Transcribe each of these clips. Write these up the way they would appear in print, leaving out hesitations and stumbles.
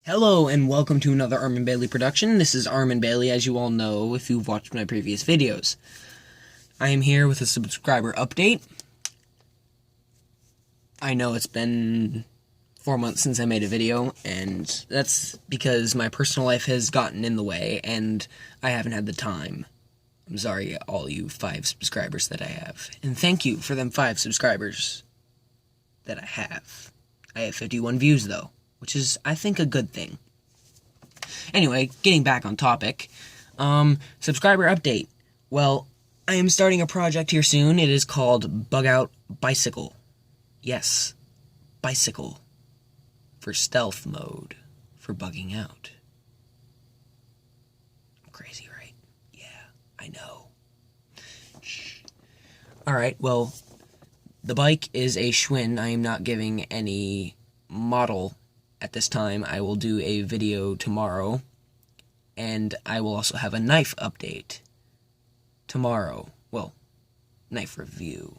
Hello and welcome to another Armin Bailey production. This is Armin Bailey, as you all know if you've watched my previous videos. I am here with a subscriber update. I know it's been 4 months since I made a video, and that's because my personal life has gotten in the way, and I haven't had the time. I'm sorry, all you 5 subscribers that I have. And thank you for them 5 subscribers that I have. I have 51 views, though, which is, I think, a good thing. Anyway, getting back on topic, subscriber update. Well, I am starting a project here soon. It is called Bug Out Bicycle. Yes, bicycle. For stealth mode. For bugging out. I'm crazy, right? Yeah, I know. Shh. Alright, well, the bike is a Schwinn. I am not giving any model at this time. I will do a video tomorrow, and I will also have a knife update tomorrow. Well, knife review.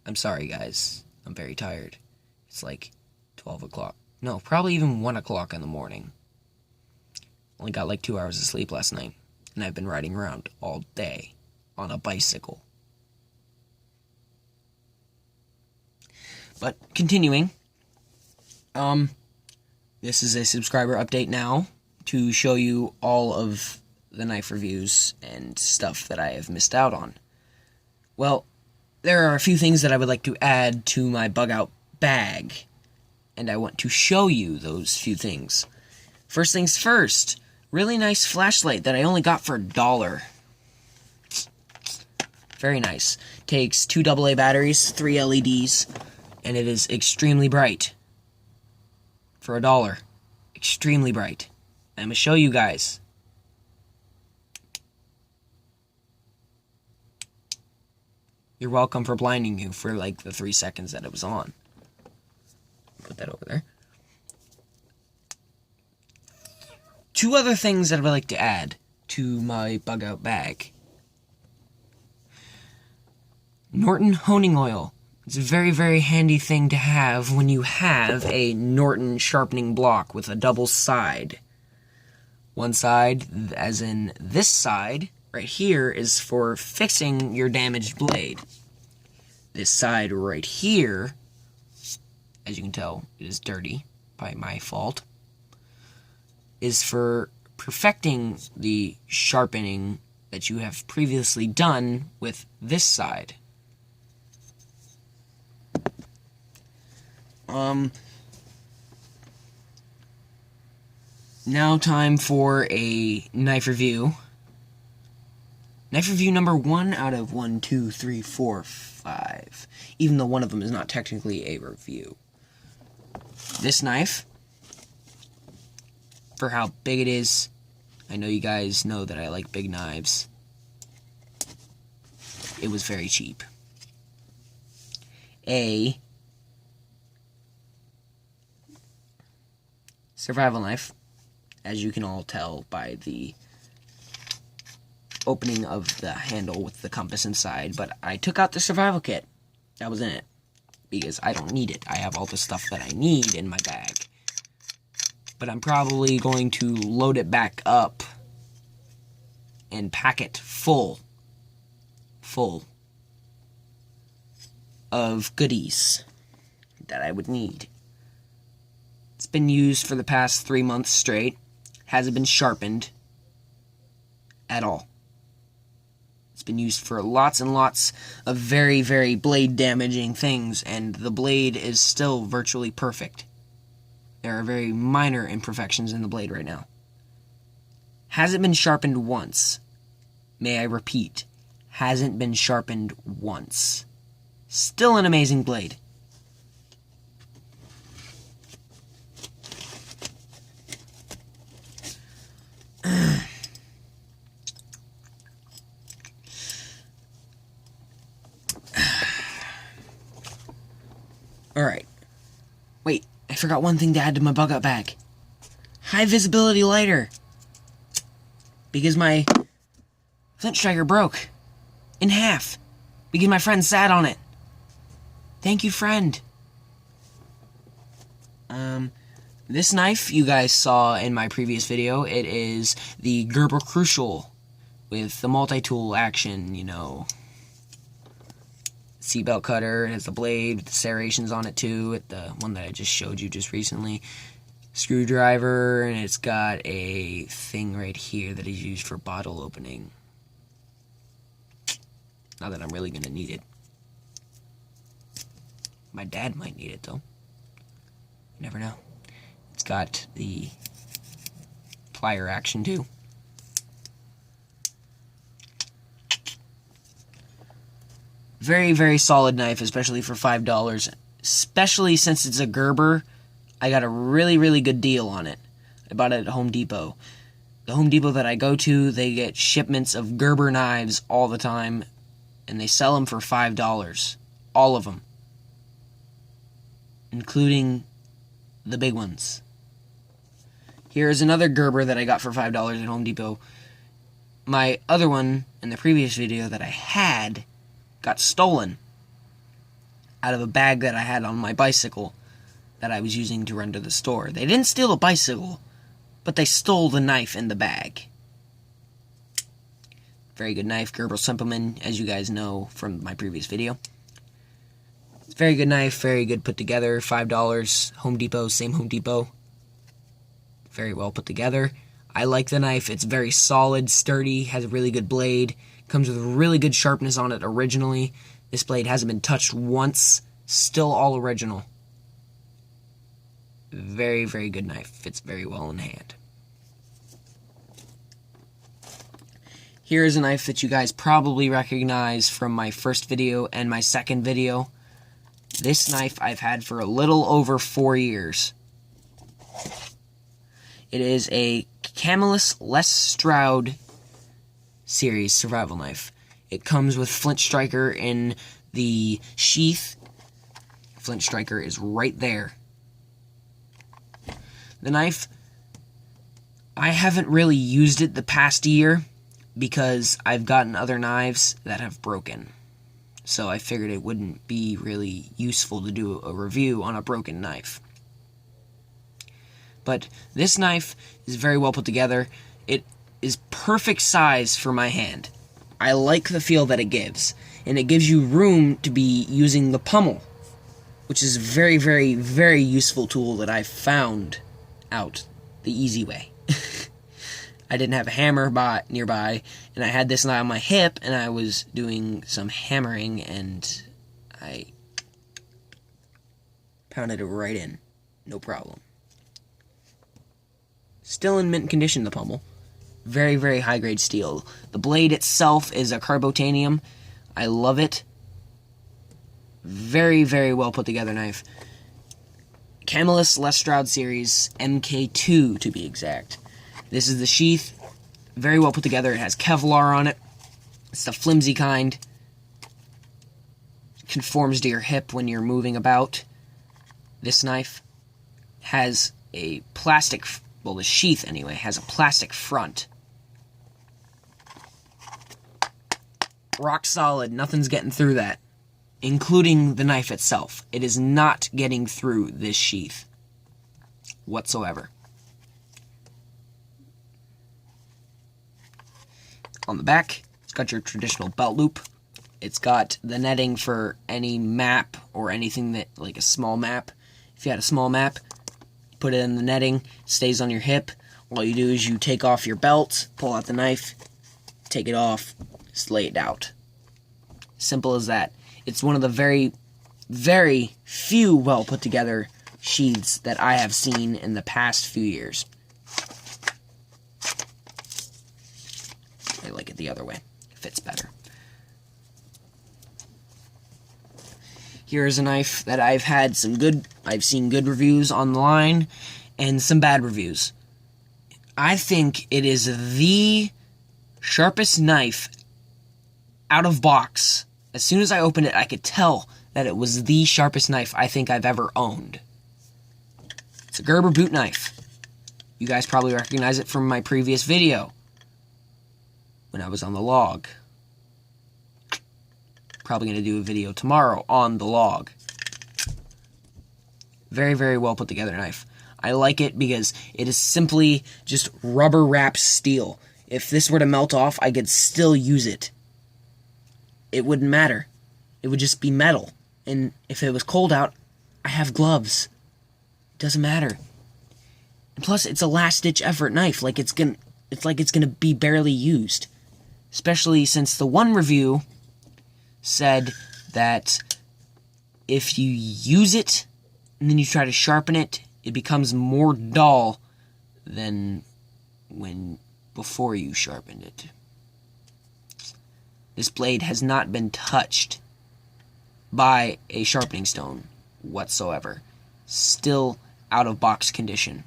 I'm sorry, guys. I'm very tired. It's like 12 o'clock. No, probably even 1 o'clock in the morning. Only got like 2 hours of sleep last night, and I've been riding around all day on a bicycle. But continuing, this is a subscriber update now to show you all of the knife reviews and stuff that I have missed out on. Well, there are a few things that I would like to add to my bug out bag, and I want to show you those few things. First things first, really nice flashlight that I only got for $1. Very nice. Takes 2 AA batteries, 3 LEDs, and it is extremely bright. For $1. Extremely bright. I'm gonna show you guys. You're welcome for blinding you for like the 3 seconds that it was on. Put that over there. 2 other things that I would like to add to my bug out bag. Norton honing oil. It's a very, very handy thing to have when you have a Norton sharpening block with a double side. One side, as in this side, right here, is for fixing your damaged blade. This side right here, as you can tell, it is dirty, by my fault, is for perfecting the sharpening that you have previously done with this side. Now time for a knife review. Knife review number 1 out of 1, 2, 3, 4, 5. Even though one of them is not technically a review. This knife, for how big it is, I know you guys know that I like big knives. It was very cheap. A survival knife, as you can all tell by the opening of the handle with the compass inside, but I took out the survival kit that was in it, because I don't need it. I have all the stuff that I need in my bag. But I'm probably going to load it back up and pack it full of goodies that I would need. It's been used for the past 3 months straight. Hasn't been sharpened at all. It's been used for lots and lots of very, very blade damaging things, and the blade is still virtually perfect. There are very minor imperfections in the blade right now. Hasn't been sharpened once. May I repeat, hasn't been sharpened once. Still an amazing blade. Alright. Wait, I forgot one thing to add to my bug out bag. High visibility lighter. Because my flint striker broke in half. Because my friend sat on it. Thank you, friend. This knife you guys saw in my previous video. It is the Gerber Crucial with the multi-tool action, you know. Seatbelt cutter, it has the blade with the serrations on it too, the one that I just showed you just recently. Screwdriver, and it's got a thing right here that is used for bottle opening. Not that I'm really going to need it. My dad might need it though. You never know. It's got the plier action too. Very, very solid knife, especially for $5. Especially since it's a Gerber, I got a really, really good deal on it. I bought it at Home Depot. The Home Depot that I go to, they get shipments of Gerber knives all the time, and they sell them for $5. All of them. Including the big ones. Here's another Gerber that I got for $5 at Home Depot. My other one, in the previous video that I had, got stolen out of a bag that I had on my bicycle that I was using to run to the store. They didn't steal the bicycle, but they stole the knife in the bag. Very good knife, Gerber Simpleman, as you guys know from my previous video. It's a very good knife, very good put together, $5, Home Depot, same Home Depot. Very well put together. I like the knife, it's very solid, sturdy, has a really good blade. Comes with really good sharpness on it originally. This blade hasn't been touched once. Still all original. Very, very good knife. Fits very well in hand. Here is a knife that you guys probably recognize from my first video and my second video. This knife I've had for a little over 4 years. It is a Camillus Les Stroud series survival knife. It comes with Flint Striker in the sheath. Flint Striker is right there. The knife, I haven't really used it the past year because I've gotten other knives that have broken. So I figured it wouldn't be really useful to do a review on a broken knife. But this knife is very well put together. It is perfect size for my hand. I like the feel that it gives, and it gives you room to be using the pommel, which is a very, very, very useful tool that I found out the easy way. I didn't have a hammer nearby, and I had this on my hip, and I was doing some hammering, and I pounded it right in. No problem. Still in mint condition, the pommel. Very, very high-grade steel. The blade itself is a carbotanium. I love it. Very, very well put together knife. Camillus Les Stroud series, MK2 to be exact. This is the sheath. Very well put together. It has Kevlar on it. It's the flimsy kind. It conforms to your hip when you're moving about. This knife has a plastic, well, the sheath anyway, has a plastic front. Rock solid, nothing's getting through that, including the knife itself. It is not getting through this sheath whatsoever. On the back, it's got your traditional belt loop. It's got the netting for any map or anything that, like a small map. If you had a small map, put it in the netting, stays on your hip. All you do is you take off your belt, pull out the knife, take it off, just lay it out. Simple as that. It's one of the very, very few well put together sheaths that I have seen in the past few years. I like it the other way. It fits better. Here is a knife that I've seen good reviews online and some bad reviews. I think it is the sharpest knife out of box. As soon as I opened it, I could tell that it was the sharpest knife I think I've ever owned. It's a Gerber boot knife. You guys probably recognize it from my previous video when I was on the log. Probably going to do a video tomorrow on the log. Very, very well put together knife. I like it because it is simply just rubber wrapped steel. If this were to melt off, I could still use it. It wouldn't matter. It would just be metal. And if it was cold out, I have gloves. It doesn't matter. And plus, it's a last-ditch effort knife. It's like it's gonna be barely used. Especially since the one review said that if you use it and then you try to sharpen it, it becomes more dull than before you sharpened it. This blade has not been touched by a sharpening stone whatsoever. Still out of box condition.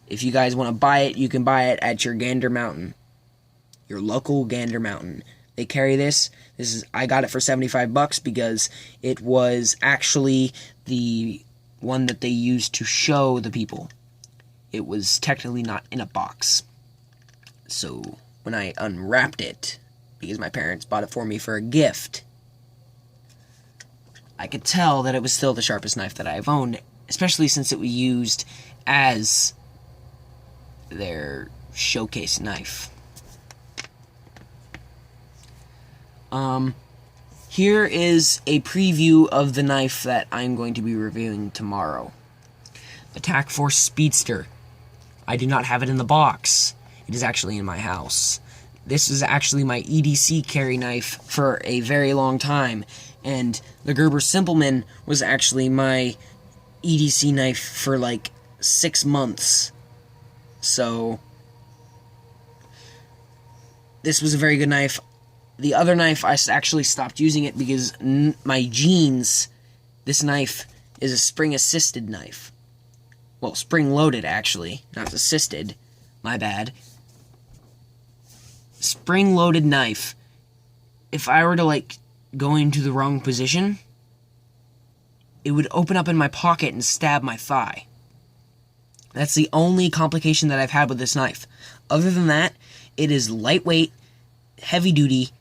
If you guys want to buy it, you can buy it at your Gander Mountain. Your local Gander Mountain. They carry this. I got it for $75 because it was actually the one that they used to show the people. It was technically not in a box. So when I unwrapped it, because my parents bought it for me for a gift, I could tell that it was still the sharpest knife that I've owned, especially since it was used as their showcase knife. Here is a preview of the knife that I'm going to be reviewing tomorrow. Attack Force Speedster. I do not have it in the box. It is actually in my house. This is actually my EDC carry knife for a very long time, and the Gerber Simpleman was actually my EDC knife for like 6 months. So this was a very good knife. The other knife, I actually stopped using it because my jeans, this knife is a spring-assisted knife. Well, spring-loaded, actually, not assisted. My bad. Spring-loaded knife. If I were to, go into the wrong position, it would open up in my pocket and stab my thigh. That's the only complication that I've had with this knife. Other than that, it is lightweight, heavy-duty,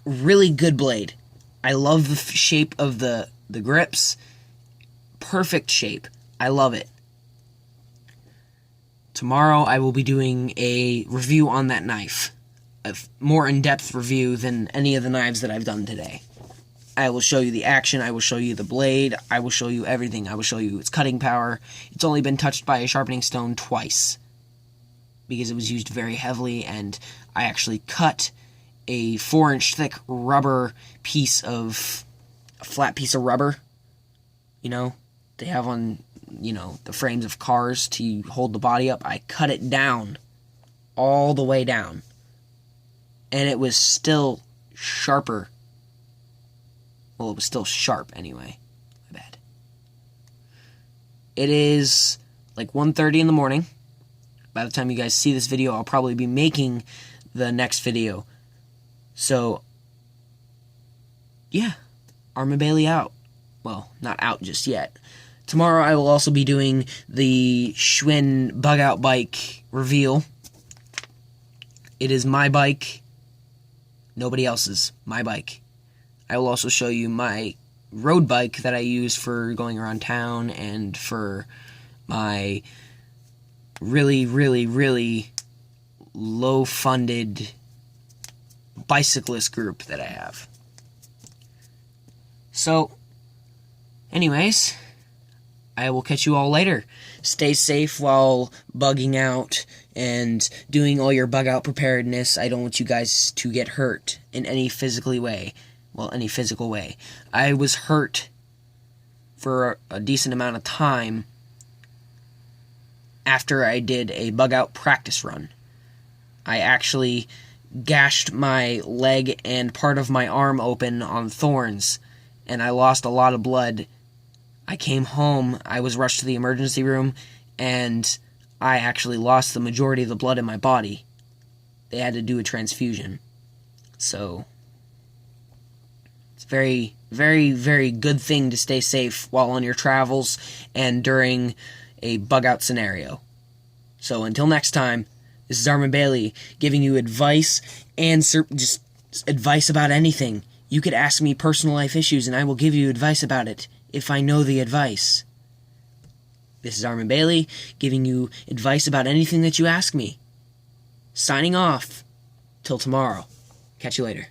really good blade. I love the shape of the grips. Perfect shape. I love it. Tomorrow I will be doing a review on that knife. A more in-depth review than any of the knives that I've done today. I will show you the action, I will show you the blade, I will show you everything. I will show you its cutting power. It's only been touched by a sharpening stone twice, because it was used very heavily, and I actually cut a 4-inch thick rubber piece of, a flat piece of rubber, they have on, the frames of cars to hold the body up. I cut it down, all the way down, and it was still sharper. Well, it was still sharp anyway. My bad. It is like 1:30 in the morning. By the time you guys see this video, I'll probably be making the next video. So, yeah. Armin Bailey out. Well, not out just yet. Tomorrow I will also be doing the Schwinn Bug Out Bike reveal. It is my bike. Nobody else's. My bike. I will also show you my road bike that I use for going around town and for my really, really, really low-funded bicyclist group that I have. So, anyways, I will catch you all later. Stay safe while bugging out and doing all your bug out preparedness. I don't want you guys to get hurt in any physical way. I was hurt for a decent amount of time after I did a bug out practice run. I actually gashed my leg and part of my arm open on thorns, and I lost a lot of blood. I came home, I was rushed to the emergency room, and I actually lost the majority of the blood in my body. They had to do a transfusion. So, it's a very, very, very good thing to stay safe while on your travels and during a bug-out scenario. So, until next time, this is Armin Bailey giving you advice and just advice about anything. You could ask me personal life issues and I will give you advice about it. if I know the advice. This is Armin Bailey, giving you advice about anything that you ask me. Signing off. Till tomorrow. Catch you later.